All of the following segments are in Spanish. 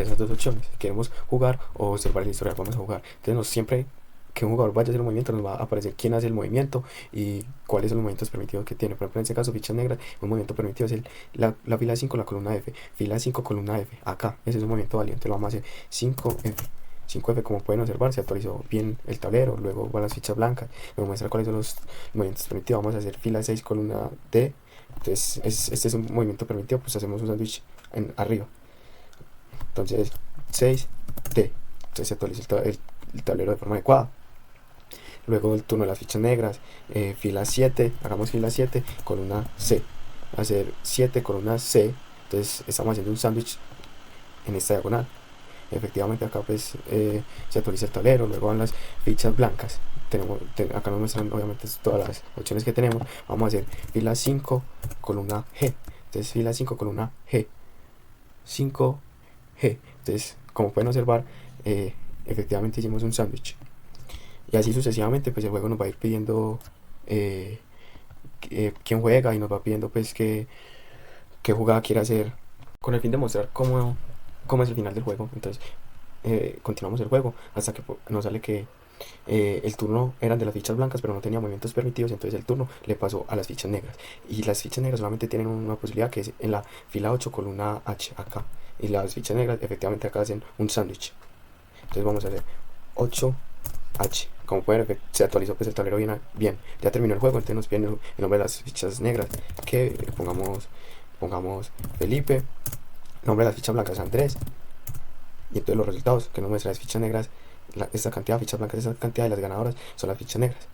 esas dos opciones. Si queremos jugar o observar el historial, vamos a jugar. Entonces, siempre que un jugador vaya a hacer un movimiento, nos va a aparecer quién hace el movimiento y cuáles son los movimientos permitidos que tiene. Por ejemplo, en este caso, fichas negras, un movimiento permitido es la fila 5, la columna F. Fila 5, columna F. Acá, ese es un movimiento válido. Entonces, lo vamos a hacer 5F. 5F, como pueden observar, se actualizó bien el tablero. Luego van las fichas blancas. Me muestra cuáles son los movimientos permitidos. Vamos a hacer fila 6, columna D. Entonces, este es un movimiento permitido, pues hacemos un sándwich arriba. Entonces, 6D. Entonces se actualiza el tablero de forma adecuada. Luego el turno de las fichas negras, fila 7, hagamos fila 7, columna C. Hacer 7, columna C. Entonces estamos haciendo un sándwich en esta diagonal. Efectivamente acá pues se actualiza el tablero. Luego van las fichas blancas. Acá nos muestran obviamente todas las opciones que tenemos. Vamos a hacer fila 5, columna G. Entonces fila 5, columna G. 5G. Entonces, como pueden observar, efectivamente hicimos un sándwich. Y así sucesivamente, pues el juego nos va a ir pidiendo quién juega y nos va pidiendo pues qué jugada quiere hacer, con el fin de mostrar cómo es el final del juego. Entonces, continuamos el juego hasta que nos sale que el turno eran de las fichas blancas, pero no tenía movimientos permitidos. Entonces el turno le pasó a las fichas negras. Y las fichas negras solamente tienen una posibilidad, que es en la fila 8, columna H, acá. Y las fichas negras efectivamente acá hacen un sándwich. Entonces vamos a hacer 8H. Como pueden ver, se actualizó pues el tablero bien. Ya terminó el juego. Entonces nos piden el nombre de las fichas negras, que pongamos Felipe. Nombre de las fichas blancas, Andrés. Y entonces los resultados que nos muestra las fichas negras, esta cantidad de fichas blancas, esta cantidad de las ganadoras son las fichas negras.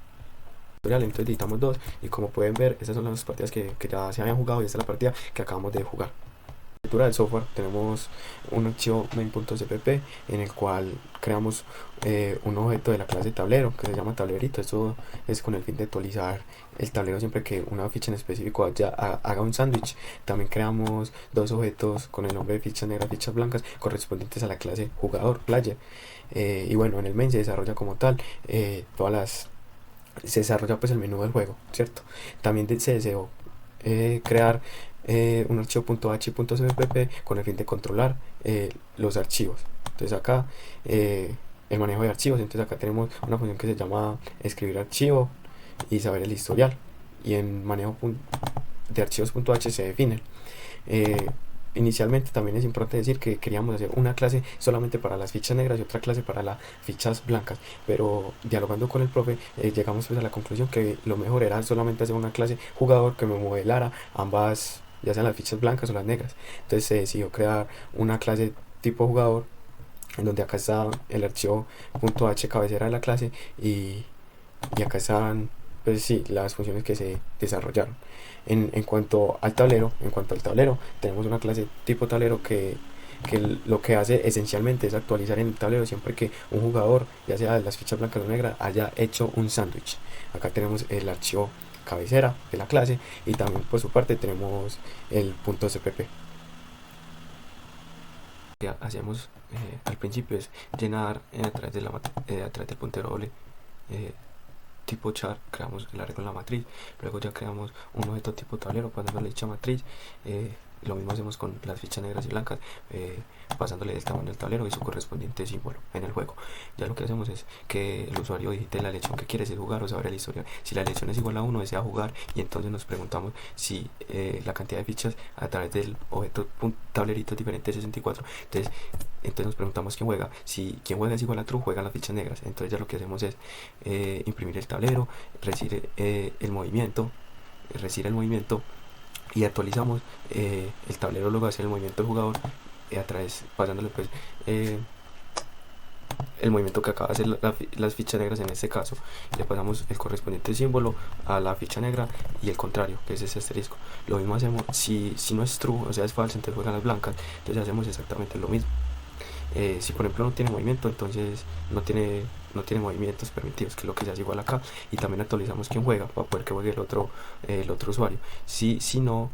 Entonces editamos dos, y como pueden ver, estas son las partidas que ya se habían jugado, y esta es la partida que acabamos de jugar. Del software, tenemos un archivo main.cpp en el cual creamos un objeto de la clase tablero que se llama tablerito. Esto es con el fin de actualizar el tablero siempre que una ficha en específico haga un sándwich. También creamos dos objetos con el nombre de fichas negras, fichas blancas, correspondientes a la clase jugador, player. Y bueno, en el main se desarrolla como tal se desarrolla pues el menú del juego, ¿cierto? También se deseó crear un archivo .h y .cpp con el fin de controlar los archivos. Entonces acá el manejo de archivos. Entonces acá tenemos una función que se llama escribir archivo y saber el historial, y en manejo de archivos.h se definen. Inicialmente también es importante decir que queríamos hacer una clase solamente para las fichas negras y otra clase para las fichas blancas, pero dialogando con el profe llegamos pues a la conclusión que lo mejor era solamente hacer una clase jugador que me modelara ambas, ya sean las fichas blancas o las negras. Entonces se decidió crear una clase tipo jugador, en donde acá está el archivo .h cabecera de la clase, y acá están pues sí, las funciones que se desarrollaron. En cuanto al tablero, tenemos una clase tipo tablero que lo que hace esencialmente es actualizar en el tablero siempre que un jugador, ya sea de las fichas blancas o negras, haya hecho un sándwich. Acá tenemos el archivo cabecera de la clase, y también por su parte tenemos el .cpp. Que hacemos al principio es llenar a través del puntero doble tipo char, creamos el arreglo en la matriz. Luego ya creamos un objeto tipo tablero pasándole dicha matriz. Lo mismo hacemos con las fichas negras y blancas, pasándole el tamaño del tablero y su correspondiente símbolo en el juego. Ya lo que hacemos es que el usuario digite la elección que quiere, si jugar o saber la historia. Si la elección es igual a 1, desea jugar, y entonces nos preguntamos si la cantidad de fichas a través del objeto tablerito es diferente de 64. Entonces nos preguntamos quién juega. Si quien juega es igual a true, juegan las fichas negras. Entonces ya lo que hacemos es imprimir el tablero, recibir el movimiento, y actualizamos el tablero. Luego hace el movimiento del jugador a través, pasándole pues el movimiento que acaba de hacer las fichas negras. En este caso le pasamos el correspondiente símbolo a la ficha negra, y el contrario, que es ese asterisco. Lo mismo hacemos si no es true, o sea es falso, entonces juegan las blancas. Entonces hacemos exactamente lo mismo. Si por ejemplo no tiene movimiento, entonces no tiene movimientos permitidos, que es lo que se hace igual acá. Y también actualizamos quién juega para poder que juegue el otro usuario. Si no,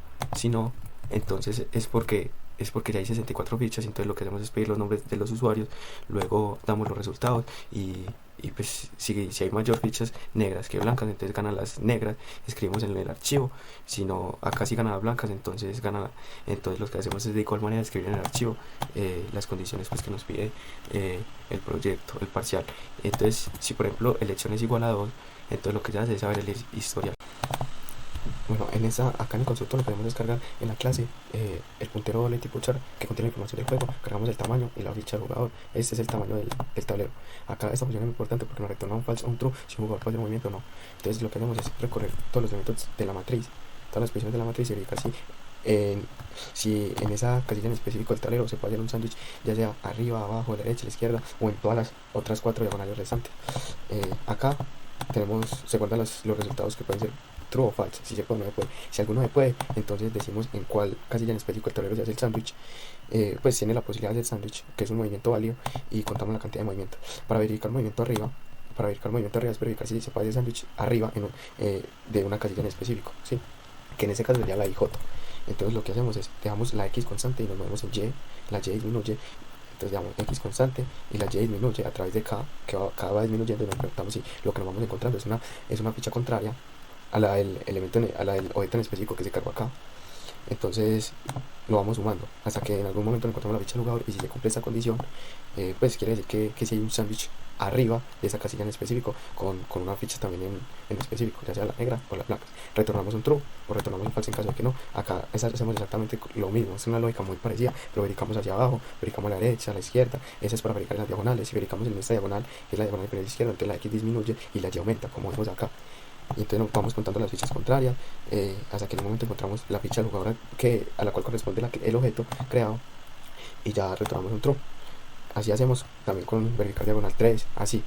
entonces es porque ya hay 64 fichas. Entonces lo que hacemos es pedir los nombres de los usuarios, luego damos los resultados, y y pues si hay mayor fichas negras que blancas, entonces ganan las negras, escribimos en el archivo. Si no, acá sí ganan las blancas, entonces entonces lo que hacemos es de igual manera escribir en el archivo las condiciones pues que nos pide el proyecto, el parcial. Entonces si por ejemplo elección es igual a 2, entonces lo que ya hace es saber el historial. Bueno, acá en el constructor lo podemos descargar en la clase el puntero doble tipo char que contiene la información del juego. Cargamos el tamaño y la ficha del jugador. Este es el tamaño del tablero. Acá esta función es muy importante porque nos retorna un false o un true si un jugador puede hacer movimiento o no. Entonces lo que hacemos es recorrer todos los elementos de la matriz, todas las posiciones de la matriz y verificar si en esa casilla en específico del tablero se puede hacer un sándwich, ya sea arriba, abajo, a la derecha, a la izquierda o en todas las otras 4 diagonales restantes. Acá se guardan los resultados que pueden ser true o false, si se puede o no se puede. Si alguno se puede, entonces decimos en cuál casilla en específico el tablero se hace el sándwich. Pues tiene la posibilidad de hacer sándwich, que es un movimiento válido, y contamos la cantidad de movimiento. Para verificar movimiento arriba es verificar si se puede hacer sándwich arriba de una casilla en específico, ¿sí? Que en ese caso sería la IJ. Entonces lo que hacemos es dejamos la X constante y nos movemos en Y, la Y disminuye. Entonces dejamos X constante y la Y disminuye a través de K, K va disminuyendo y nos preguntamos si lo que nos vamos encontrando es una ficha contraria a la del objeto en específico que se cargó acá. Entonces lo vamos sumando hasta que en algún momento encontramos la ficha del jugador, y si se cumple esta condición, pues quiere decir que si hay un sándwich arriba de esa casilla en específico con una ficha también en específico, ya sea la negra o la blanca. Retornamos un true o retornamos un false en caso de que no. Acá hacemos exactamente lo mismo, es una lógica muy parecida, pero verificamos hacia abajo, verificamos a la derecha, a la izquierda. Esa es para verificar en las diagonales. Si verificamos en esta diagonal, que es la diagonal de la izquierda, entonces la X disminuye y la Y aumenta, como vemos acá. Y entonces nos vamos contando las fichas contrarias hasta que en un momento encontramos la ficha del jugador a la cual corresponde el objeto creado, y ya retornamos un true. Así hacemos también con verificar diagonal 3, así,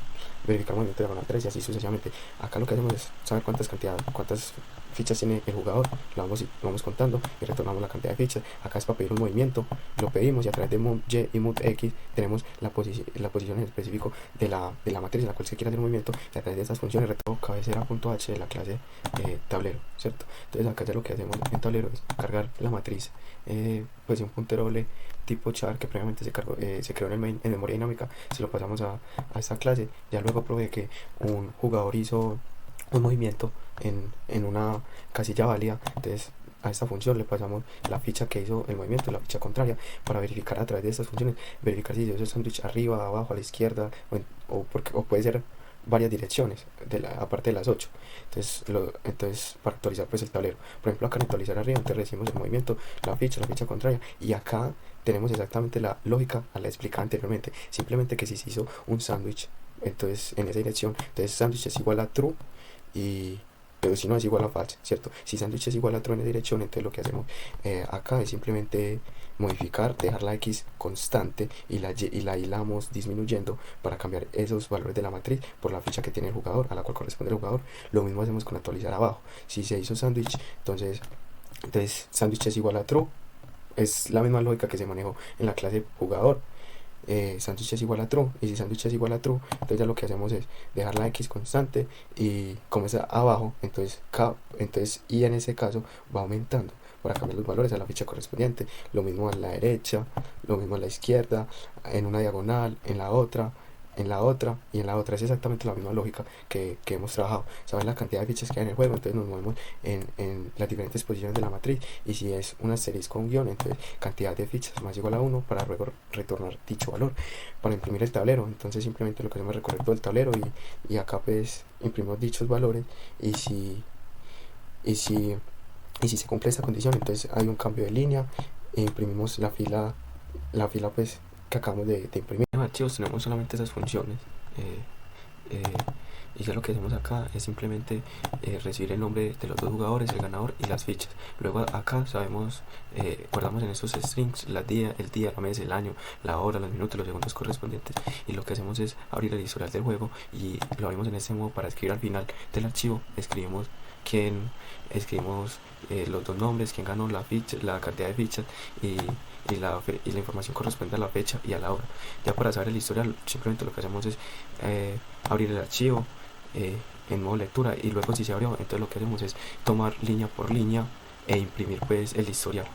verificar movimiento diagonal 3 y así sucesivamente. Acá lo que hacemos es saber cuántas fichas tiene el jugador, lo vamos contando y retornamos la cantidad de fichas. Acá es para pedir un movimiento, lo pedimos y a través de move y y move x tenemos la posición en específico de la matriz en la cual se quiere hacer un movimiento, y a través de estas funciones retorno cabecera.h de la clase tablero, ¿cierto? Entonces acá ya lo que hacemos en tablero es cargar la matriz pues de un puntero doble tipo char que previamente se creó en memoria dinámica. Si lo pasamos a esta clase, ya luego probé que un jugador hizo un movimiento en una casilla válida, entonces a esta función le pasamos la ficha que hizo el movimiento y la ficha contraria para verificar a través de estas funciones, verificar si se hizo el sándwich arriba, abajo, a la izquierda o puede ser varias direcciones aparte de las 8. Entonces para actualizar pues el tablero, por ejemplo acá en actualizar arriba, entonces recibimos el movimiento, la ficha contraria, y acá tenemos exactamente la lógica a la explicada anteriormente, simplemente que si se hizo un sándwich entonces en esa dirección, entonces sándwich es igual a true, pero si no es igual a false, ¿cierto? Si sándwich es igual a true en esa dirección, entonces lo que hacemos acá es simplemente modificar, dejar la X constante y la Y la vamos disminuyendo para cambiar esos valores de la matriz por la ficha que tiene el jugador, a la cual corresponde el jugador. Lo mismo hacemos con actualizar abajo. Si se hizo sándwich, entonces sándwich es igual a true, es la misma lógica que se manejó en la clase jugador. Sándwich es igual a true, y si sándwich es igual a true, entonces ya lo que hacemos es dejar la X constante, y como está abajo, entonces y en ese caso va aumentando para cambiar los valores a la ficha correspondiente. Lo mismo a la derecha, lo mismo a la izquierda, en una diagonal, en la otra y en la otra. Es exactamente la misma lógica que hemos trabajado. Saber la cantidad de fichas que hay en el juego, entonces nos movemos en las diferentes posiciones de la matriz, y si es un asterisco o un guión, entonces cantidad de fichas más igual a 1 para luego retornar dicho valor para imprimir el tablero. Entonces simplemente lo que hacemos es recorrer todo el tablero y acá pues imprimimos dichos valores, y si se cumple esta condición, entonces hay un cambio de línea e imprimimos la fila pues que acabamos de imprimir. En los archivos tenemos solamente esas funciones, y ya lo que hacemos acá es simplemente recibir el nombre de los dos jugadores, el ganador y las fichas. Luego acá guardamos en esos strings el día, la mes, el año, la hora, los minutos, los segundos correspondientes, y lo que hacemos es abrir el historial del juego y lo abrimos en este modo para escribir al final del archivo. Escribimos los dos nombres, quién ganó, la ficha, la cantidad de fichas y la información corresponde a la fecha y a la hora. Ya para saber el historial, simplemente lo que hacemos es abrir el archivo en modo lectura, y luego si se abrió, entonces lo que hacemos es tomar línea por línea e imprimir pues el historial.